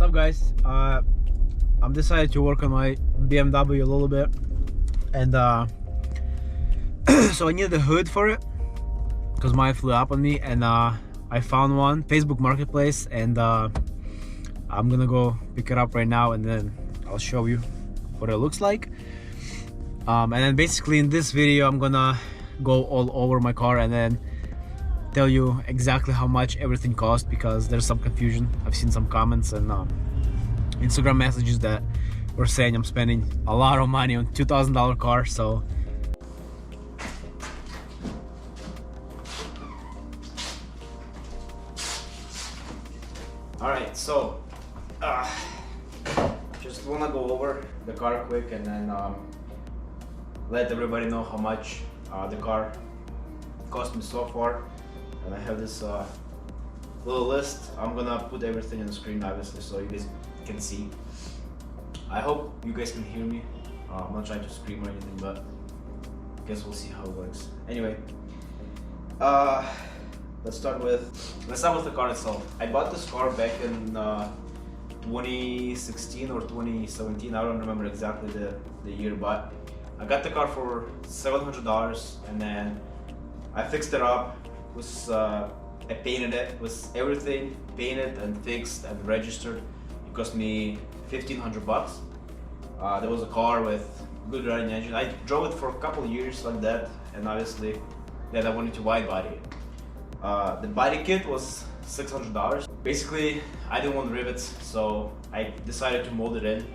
up, guys? I'm decided to work on my BMW a little bit, and so I needed a hood for it because mine flew up on me, and I found one Facebook Marketplace, and I'm gonna go pick it up right now, and then I'll show you what it looks like. And then basically in this video I'm gonna go all over my car and then tell you exactly how much everything cost, because there's some confusion. I've seen some comments and Instagram messages that were saying I'm spending a lot of money on $2,000 car. So alright, so just wanna go over the car quick and then let everybody know how much the car cost me so far. And I have this little list. I'm gonna put everything on the screen, obviously, so you guys can see. I hope you guys can hear me. I'm not trying to scream or anything, but I guess we'll see how it works. Anyway, let's start with the car itself. I bought this car back in 2016 or 2017. I don't remember exactly the year, but I got the car for $700, and then I fixed it up. I painted it with everything painted and fixed and registered. It cost me $1,500. There was a car with good running engine. I drove it for a couple of years like that, and obviously then I wanted to wide body it. The body kit was $600. Basically, I didn't want rivets, so I decided to mold it in.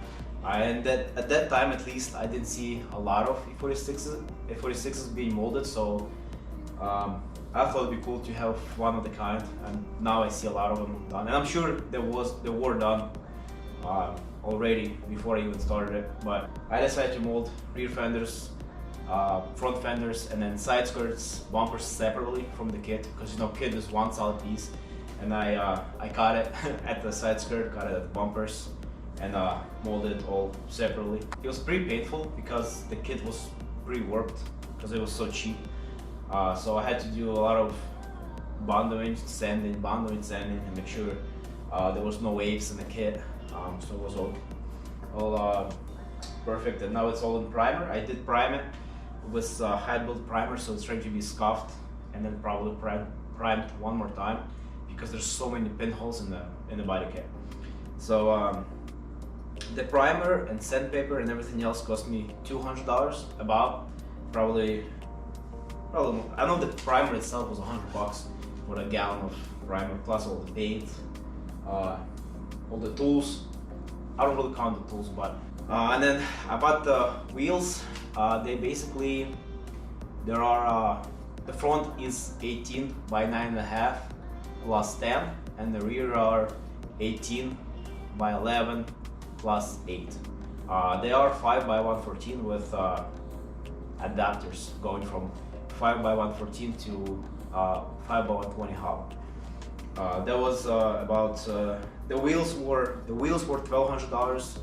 And at that time, at least, I didn't see a lot of E46s being molded, so I thought it'd be cool to have one of the kind, and now I see a lot of them done. And I'm sure they were done already before I even started it, but I decided to mold rear fenders, front fenders, and then side skirts, bumpers separately from the kit, because kit is one solid piece. And I cut it at the side skirt, cut it at the bumpers, and molded it all separately. It was pretty painful because the kit was pretty warped because it was so cheap. So I had to do a lot of bond-doing, sanding, and make sure there was no waves in the kit. So it was all perfect, and now it's all in primer. I did prime it with high-build primer, so it's ready to be scuffed, and then probably primed one more time because there's so many pinholes in the body kit. So the primer and sandpaper and everything else cost me $200 about. Probably I know the primer itself was $100 for a gallon of primer, plus all the paint, all the tools. I don't really count the tools, but and then I bought the wheels. They basically, there are the front is 18 by 9.5 plus 10, and the rear are 18 by 11 plus 8. They are 5 by 114 with adapters going from 5 by 114 to 5 by 120 hollow. That was about the wheels were $1,200.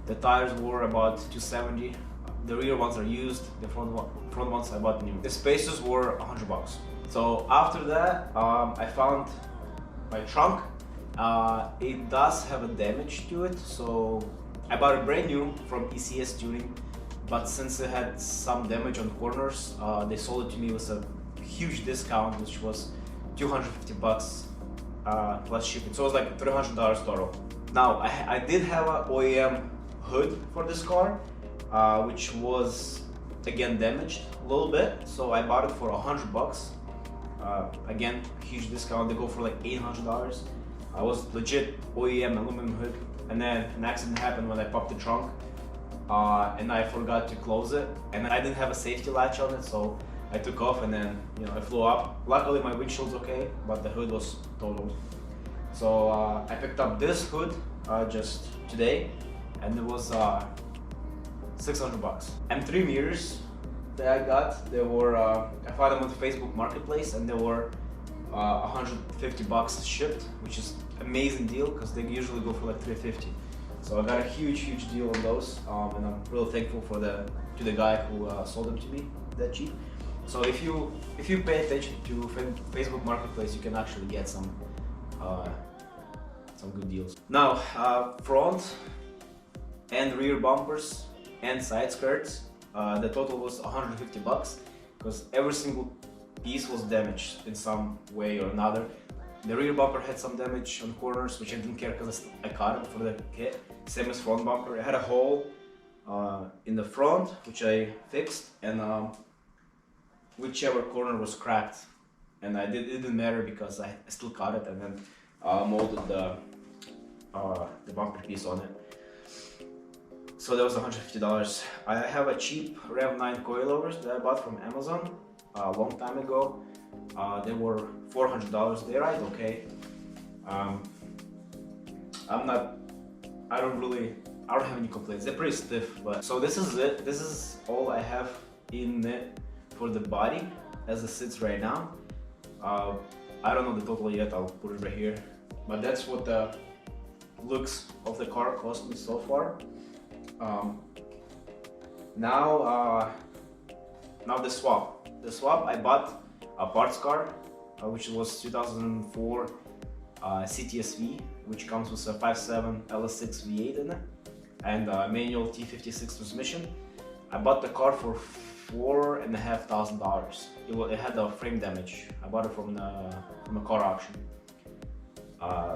The tires were about $270. The rear ones are used. The front ones I bought new. The spacers were $100. So after that, I found my trunk. It does have a damage to it, so I bought it brand new from ECS Tuning. But since it had some damage on corners, they sold it to me with a huge discount, which was $250 plus shipping. So it was like $300 total. Now I did have an OEM hood for this car, which was again damaged a little bit. So I bought it for $100. Again, huge discount. They go for like $800. I was legit OEM aluminum hood, and then an accident happened when I popped the trunk. And I forgot to close it, and I didn't have a safety latch on it, so I took off, and then it flew up. Luckily my windshield's okay, but the hood was totaled. So I picked up this hood just today, and it was $600. M3 mirrors that I got, they were I found them on the Facebook Marketplace, and they were $150 shipped, which is amazing deal because they usually go for like $350. So I got a huge deal on those, and I'm really thankful to the guy who sold them to me that cheap. So if you pay attention to Facebook Marketplace, you can actually get some some good deals. Now, front and rear bumpers and side skirts, the total was 150 bucks because every single piece was damaged in some way or another. The rear bumper had some damage on corners, which I didn't care because I caught it for the kit. Same as front bumper. It had a hole in the front, which I fixed, and whichever corner was cracked, and it didn't matter because I still caught it and then molded the bumper piece on it. So that was $150. I have a cheap Rev 9 coilovers that I bought from Amazon a long time ago. They were $400. They ride okay. I don't have any complaints. They're pretty stiff, but so this is it. This is all I have in it for the body as it sits right now. I don't know the total yet. I'll put it right here. But that's what the looks of the car cost me so far. Now the swap. The swap, I bought a parts car, which was 2004 CTSV, which comes with a 5.7 LS6 V8 in it, and a manual T56 transmission. I bought the car for $4,500. It had a frame damage. I bought it from a car auction.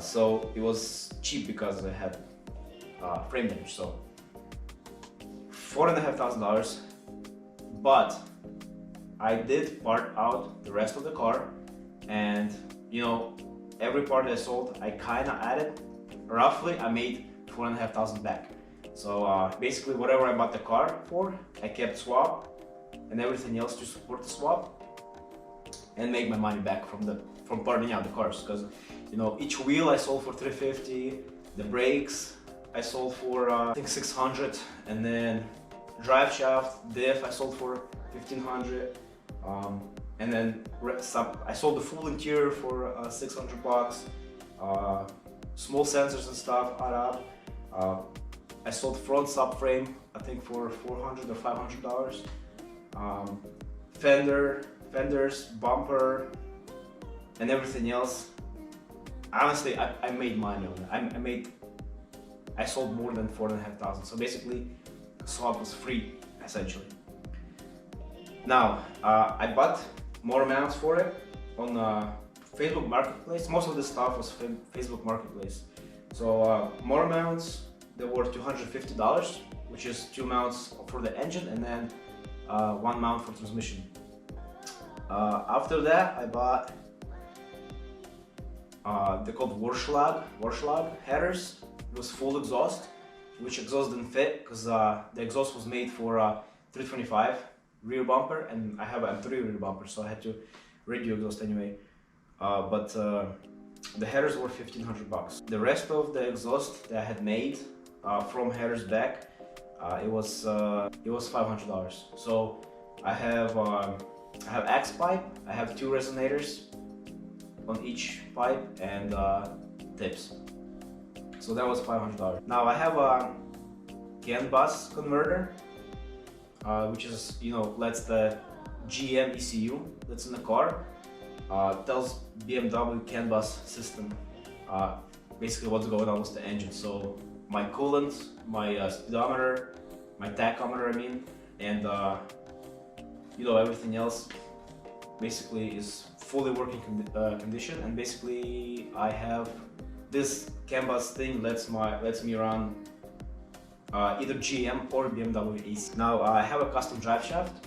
So it was cheap because it had frame damage. So $4,500, but I did part out the rest of the car, and every part I sold, I kind of added. Roughly, I made $4,500 back. So basically, whatever I bought the car for, I kept swap and everything else to support the swap and make my money back from parting out the cars. Because each wheel I sold for $350, the brakes I sold for I think $600, and then drive shaft, diff I sold for $1,500. And then I sold the full interior for 600 bucks. Small sensors and stuff add up. I sold front subframe, I think for $400 or $500. Fenders, bumper, and everything else. Honestly, I made money on it. I sold more than $4,500. So basically, the swap was free, essentially. Now, I bought more mounts for it on Facebook Marketplace. Most of the stuff was Facebook Marketplace. So more mounts, they were $250, which is 2 mounts for the engine and then 1 mount for transmission. After that, I bought they're called Warschlag headers. It was full exhaust, which exhaust didn't fit because the exhaust was made for 325 rear bumper, and I have an M3 rear bumper, so I had to radio exhaust anyway. But the headers were $1,500. The rest of the exhaust that I had made from headers back, it was $500. So I have X pipe. I have 2 resonators on each pipe and tips. So that was $500. Now I have a CAN bus converter, which is lets the GM ECU that's in the car tells BMW CAN bus system basically what's going on with the engine. So my coolant, my speedometer, my tachometer, and everything else basically is fully working condition. And basically I have this CAN bus thing lets me run either GM or BMW AC. Now I have a custom drive shaft,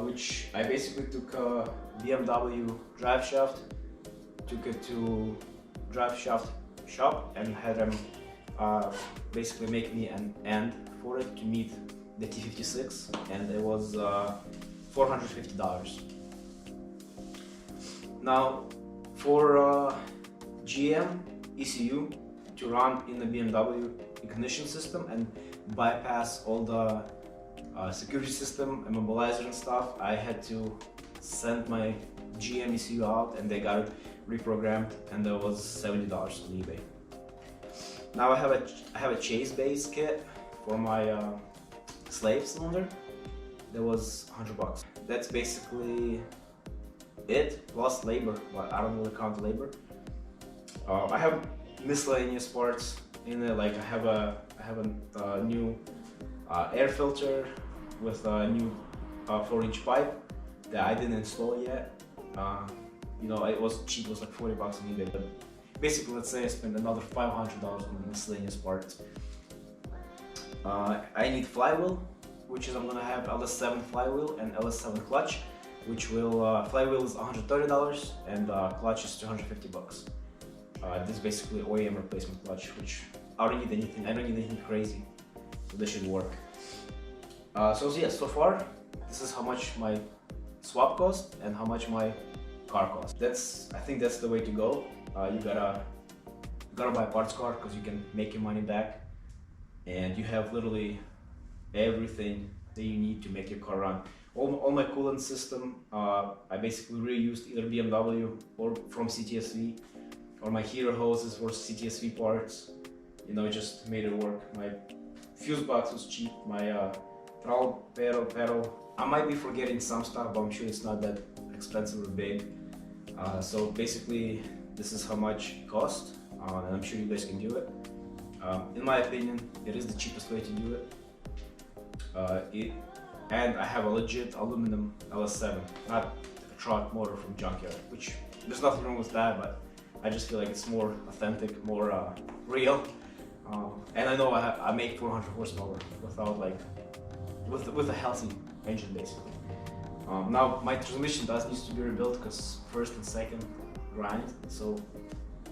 which I basically took a BMW drive shaft, took it to drive shaft shop and had them basically make me an end for it to meet the T56, and it was $450. Now for GM ECU to run in the BMW ignition system and bypass all the security system, immobilizer and stuff, I had to send my GM ECU out and they got it reprogrammed, and that was $70 on eBay. Now I have a chase base kit for my slave cylinder. That was $100. That's basically it, plus labor, but I don't really count labor. I have miscellaneous parts in it. Like I have a new air filter with a new 4-inch pipe that I didn't install yet. You know, it was cheap, it was like 40 bucks on eBay, but basically, let's say I spend another $500 on miscellaneous parts. I need flywheel, which is I'm gonna have LS7 flywheel and LS7 clutch, which will, flywheel is $130 and clutch is 250 bucks. This is basically OEM replacement clutch, which I don't need anything, crazy, so this should work. So yeah, so far, this is how much my swap cost and how much my car cost. I think that's the way to go. You gotta buy a parts car because you can make your money back, and you have literally everything that you need to make your car run. All my coolant system, I basically reused either BMW or from CTSV, or my heater hoses were CTSV parts. You know, it just made it work. My fuse box was cheap. My throttle pedal. I might be forgetting some stuff, but I'm sure it's not that expensive or big. So basically, this is how much it cost, and I'm sure you guys can do it. In my opinion, it is the cheapest way to do it. And I have a legit aluminum LS7, not a truck motor from junkyard, which there's nothing wrong with that, but I just feel like it's more authentic, more real. And I know I make 400 horsepower without with a healthy engine basically. Now my transmission does need to be rebuilt because first and second grind, so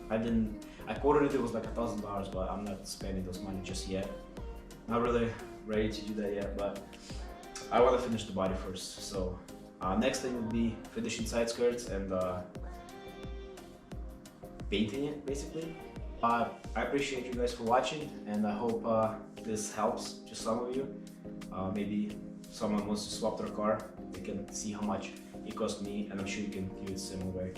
I quoted it was like $1,000, but I'm not spending those money just yet. Not really ready to do that yet, but I want to finish the body first. So next thing would be finishing side skirts and painting it basically. I appreciate you guys for watching, and I hope this helps to some of you. Maybe someone wants to swap their car, they can see how much it cost me, and I'm sure you can do it the same way.